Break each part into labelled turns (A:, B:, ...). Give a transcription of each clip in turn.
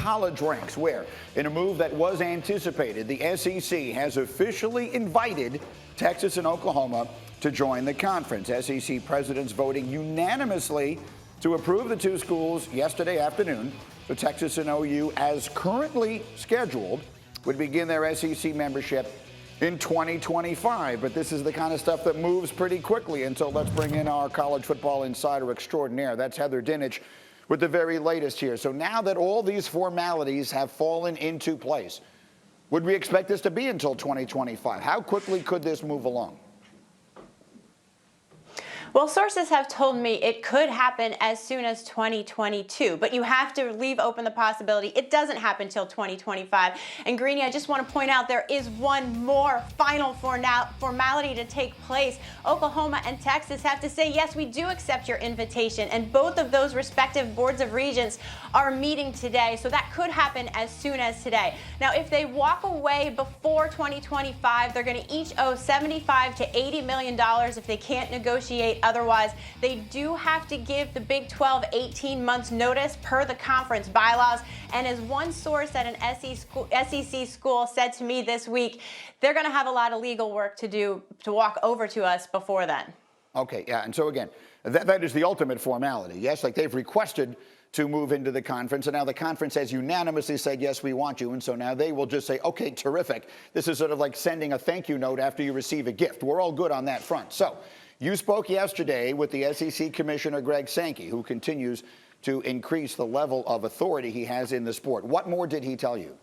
A: college ranks, where, in a move that was anticipated, the SEC has officially invited Texas and Oklahoma to join the conference. SEC presidents voting unanimously to approve the two schools yesterday afternoon. So Texas and OU, as currently scheduled, would begin their SEC membership in 2025. But this is the kind of stuff that moves pretty quickly. And so let's bring in our college football insider extraordinaire. That's Heather Dinich with the very latest here. So now that all these formalities have fallen into place, would we expect this to be until 2025? How quickly could this move along?
B: Well, sources have told me it could happen as soon as 2022, but you have to leave open the possibility it doesn't happen until 2025. And Greeny, I just want to point out there is one more final formality to take place. Oklahoma and Texas have to say, yes, we do accept your invitation, and both of those respective boards of regents are meeting today, so that could happen as soon as today. Now, if they walk away before 2025, they're going to each owe $75 to $80 million if they can't negotiate. Otherwise, they do have to give the Big 12 18 months notice per the conference bylaws. And as one source at an SEC school said to me this week, they're going to have a lot of legal work to do to walk over to us before then.
A: Okay, yeah, and so again, that is the ultimate formality. Yes, like they've requested to move into the conference, and now the conference has unanimously said, yes, we want you, and so now they will just say, okay, terrific. This is sort of like sending a thank you note after you receive a gift. We're all good on that front. So you spoke yesterday with the SEC Commissioner Greg Sankey, who continues to increase the level of authority he has in the sport. What more did he tell you?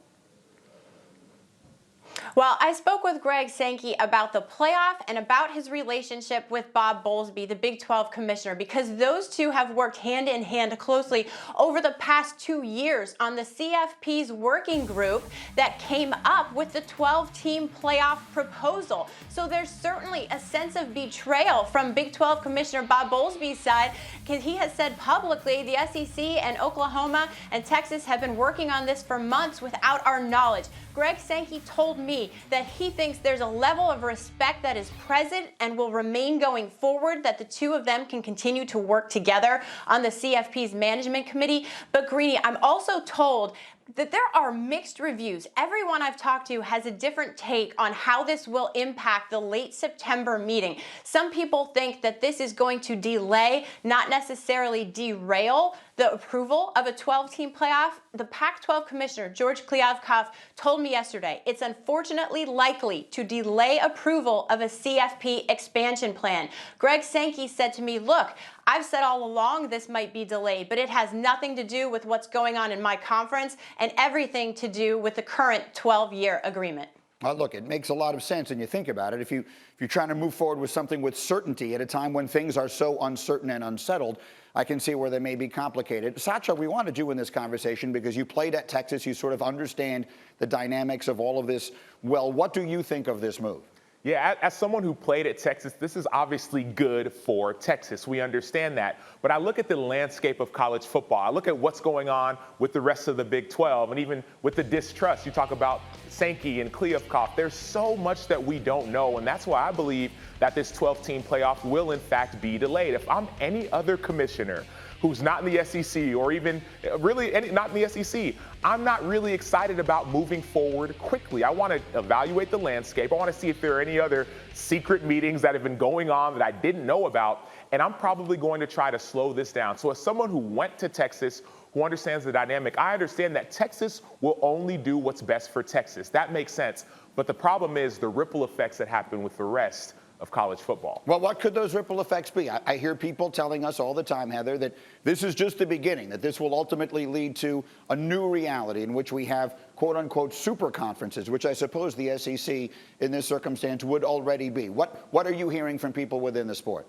B: Well, I spoke with Greg Sankey about the playoff and about his relationship with Bob Bowlsby, the Big 12 commissioner, because those two have worked hand in hand closely over the past 2 years on the CFP's working group that came up with the 12-team playoff proposal. So there's certainly a sense of betrayal from Big 12 Commissioner Bob Bowlsby's side, because he has said publicly the SEC and Oklahoma and Texas have been working on this for months without our knowledge. Greg Sankey told me that he thinks there's a level of respect that is present and will remain going forward, that the two of them can continue to work together on the CFP's management committee. But Greeny, I'm also told that there are mixed reviews. Everyone I've talked to has a different take on how this will impact the late September meeting. Some people think that this is going to delay, not necessarily derail, the approval of a 12-team playoff. The Pac-12 commissioner, George Kliavkoff, told me yesterday it's unfortunately likely to delay approval of a CFP expansion plan. Greg Sankey said to me, look, I've said all along this might be delayed, but it has nothing to do with what's going on in my conference and everything to do with the current 12-year agreement.
A: Well, look, it makes a lot of sense, and you think about it. If you're trying to move forward with something with certainty at a time when things are so uncertain and unsettled, I can see where they may be complicated. Sacho, we wanted you in this conversation because you played at Texas. You sort of understand the dynamics of all of this. Well, what do you think of this move?
C: Yeah, as someone who played at Texas, this is obviously good for Texas. We understand that. But I look at the landscape of college football. I look at what's going on with the rest of the Big 12 and even with the distrust. You talk about Sankey and Kliavkoff. There's so much that we don't know, and that's why I believe that this 12-team playoff will, in fact, be delayed. If I'm any other commissioner who's not in the SEC or even really not in the SEC, I'm not really excited about moving forward quickly. I want to evaluate the landscape. I want to see if there are any other secret meetings that have been going on that I didn't know about, and I'm probably going to try to slow this down. So as someone who went to Texas, who understands the dynamic, I understand that Texas will only do what's best for Texas. That makes sense. But the problem is the ripple effects that happen with the rest of college football.
A: Well, what could those ripple effects be? I hear people telling us all the time, Heather, that this is just the beginning, that this will ultimately lead to a new reality in which we have, quote unquote, super conferences, which I suppose the SEC in this circumstance would already be. What are you hearing from people within the sport?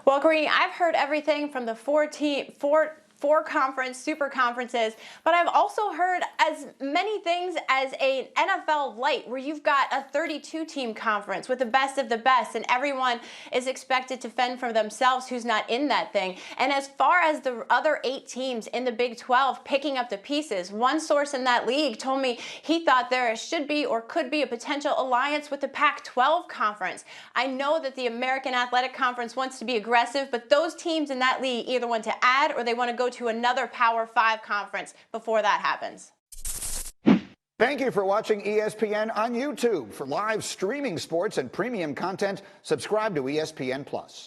B: Well, Greeny, I've heard everything from the four conference, super conferences, but I've also heard as many things as an NFL light, where you've got a 32-team conference with the best of the best, and everyone is expected to fend for themselves who's not in that thing. And as far as the other 8 teams in the Big 12 picking up the pieces, one source in that league told me he thought there should be or could be a potential alliance with the Pac-12 conference. I know that the American Athletic Conference wants to be aggressive, but those teams in that league either want to add or they want to go to another Power 5 conference before that happens.
A: Thank you for watching ESPN on YouTube. For live streaming sports and premium content, subscribe to ESPN+.